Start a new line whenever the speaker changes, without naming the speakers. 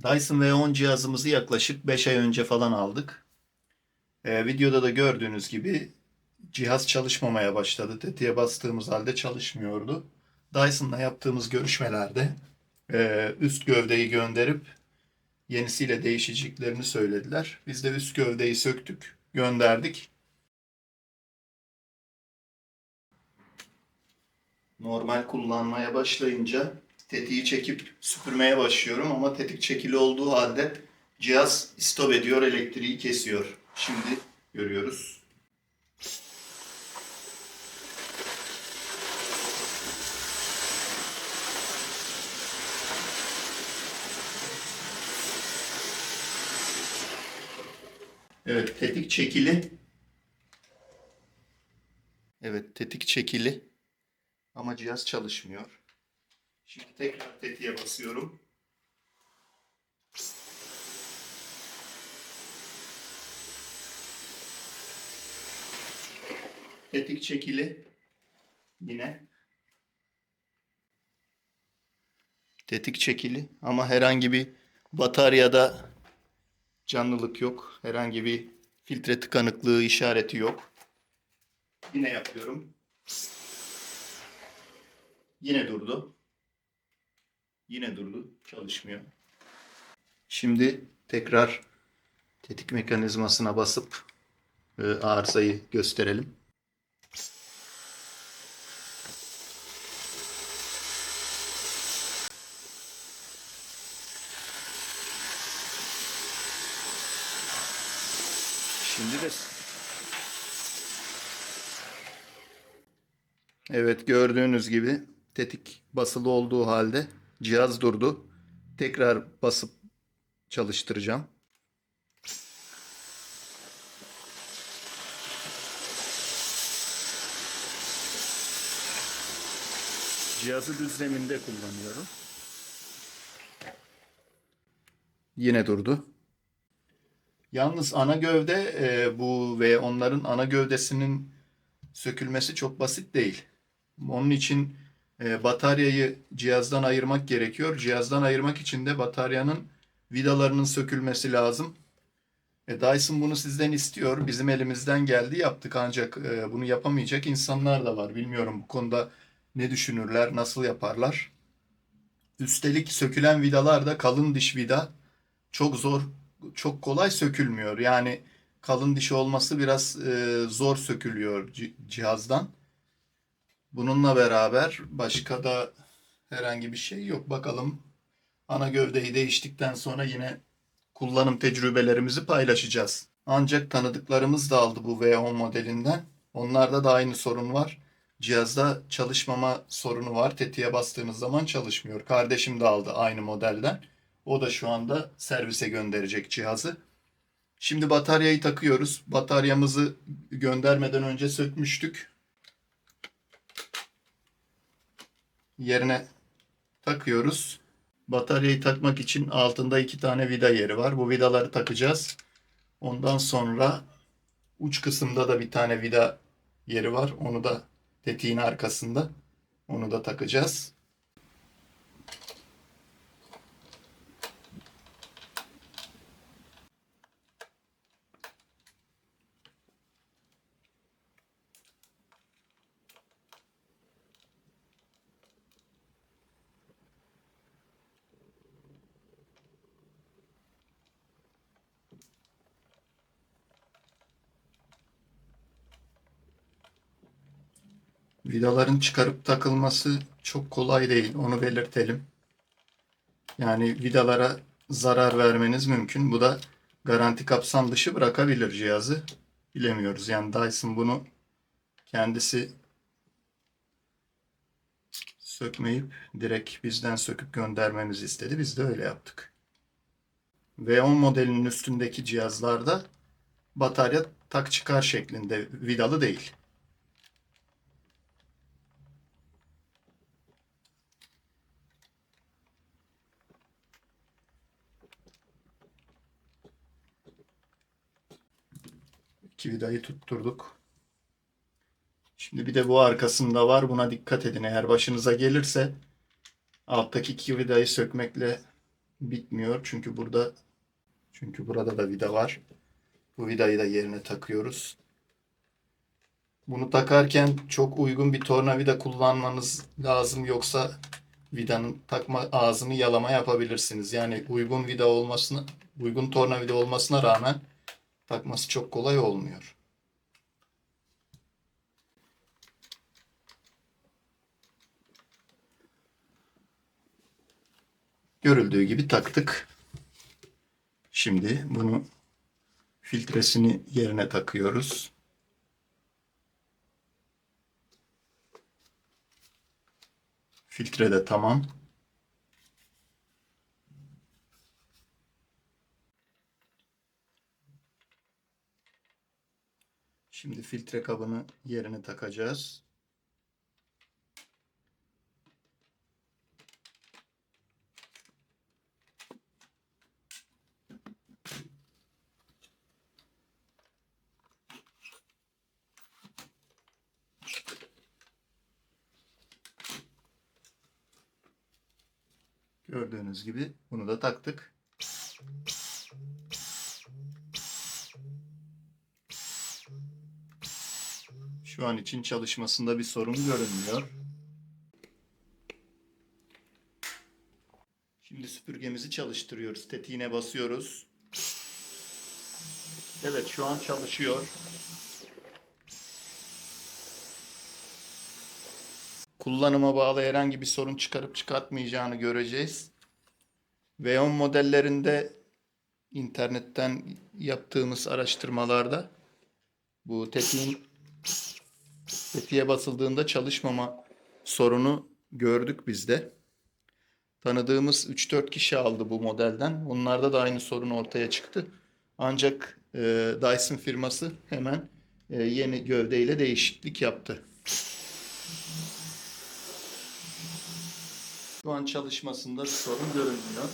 Dyson V10 cihazımızı yaklaşık 5 ay önce falan aldık. Videoda da gördüğünüz gibi cihaz çalışmamaya başladı. Tetiğe bastığımız halde çalışmıyordu. Dyson'la yaptığımız görüşmelerde üst gövdeyi gönderip yenisiyle değişeceklerini söylediler. Biz de üst gövdeyi söktük, gönderdik. Normal kullanmaya başlayınca tetiği çekip süpürmeye başlıyorum ama tetik çekili olduğu halde cihaz istop ediyor, elektriği kesiyor. Şimdi görüyoruz. Evet, tetik çekili. Evet, tetik çekili ama cihaz çalışmıyor. Şimdi tekrar tetiğe basıyorum. Tetik çekili. Yine tetik çekili ama herhangi bir bataryada canlılık yok. Herhangi bir filtre tıkanıklığı işareti yok. Yine yapıyorum. Yine durdu. Yine durdu. Çalışmıyor. Şimdi tekrar tetik mekanizmasına basıp arızayı gösterelim. Şimdi de evet, gördüğünüz gibi tetik basılı olduğu halde cihaz durdu. Tekrar basıp çalıştıracağım. Cihazı düz zeminde kullanıyorum. Yine durdu. Yalnız ana gövde bu ve onların ana gövdesinin sökülmesi çok basit değil. Onun için bataryayı cihazdan ayırmak gerekiyor. Cihazdan ayırmak için de bataryanın vidalarının sökülmesi lazım. Dyson bunu sizden istiyor. Bizim elimizden geldi, yaptık, ancak bunu yapamayacak insanlar da var. Bilmiyorum bu konuda ne düşünürler, nasıl yaparlar. Üstelik sökülen vidalar da kalın diş vida. Çok zor, çok kolay sökülmüyor. Yani kalın dişi olması biraz zor sökülüyor cihazdan. Bununla beraber başka da herhangi bir şey yok. Bakalım, ana gövdeyi değiştikten sonra yine kullanım tecrübelerimizi paylaşacağız. Ancak tanıdıklarımız da aldı bu V10 modelinden. Onlarda da aynı sorun var. Cihazda çalışmama sorunu var. Tetiğe bastığınız zaman çalışmıyor. Kardeşim de aldı aynı modelden. O da şu anda servise gönderecek cihazı. Şimdi bataryayı takıyoruz. Bataryamızı göndermeden önce sökmüştük. Yerine takıyoruz. Bataryayı takmak için altında iki tane vida yeri var. Bu vidaları takacağız. Ondan sonra uç kısımda da bir tane vida yeri var. Onu da tetiğin arkasında. Onu da takacağız. Vidaların çıkarıp takılması çok kolay değil. Onu belirtelim. Yani vidalara zarar vermeniz mümkün. Bu da garanti kapsam dışı bırakabilir cihazı. Bilemiyoruz. Yani Dyson bunu kendisi sökmeyip direkt bizden söküp göndermemizi istedi. Biz de öyle yaptık. V10 modelinin üstündeki cihazlarda batarya tak çıkar şeklinde, vidalı değil. İki vidayı tutturduk. Şimdi bir de bu arkasında var. Buna dikkat edin. Eğer başınıza gelirse alttaki iki vidayı sökmekle bitmiyor. Çünkü burada da vida var. Bu vidayı da yerine takıyoruz. Bunu takarken çok uygun bir tornavida kullanmanız lazım, yoksa vidanın takma ağzını yalama yapabilirsiniz. Yani uygun tornavida olmasına rağmen takması çok kolay olmuyor. Görüldüğü gibi taktık. Şimdi bunu filtresini yerine takıyoruz. Filtre de tamam. Şimdi filtre kabını yerine takacağız. Gördüğünüz gibi bunu da taktık. Şu an için çalışmasında bir sorun görünmüyor. Şimdi süpürgemizi çalıştırıyoruz. Tetiğine basıyoruz. Evet, şu an çalışıyor. Kullanıma bağlı herhangi bir sorun çıkarıp çıkartmayacağını göreceğiz. V10 modellerinde internetten yaptığımız araştırmalarda bu tetiğe basıldığında çalışmama sorunu gördük biz de. Tanıdığımız 3-4 kişi aldı bu modelden. Onlarda da aynı sorun ortaya çıktı. Ancak Dyson firması hemen yeni gövdeyle değişiklik yaptı. Şu an çalışmasında bir sorun görünmüyor.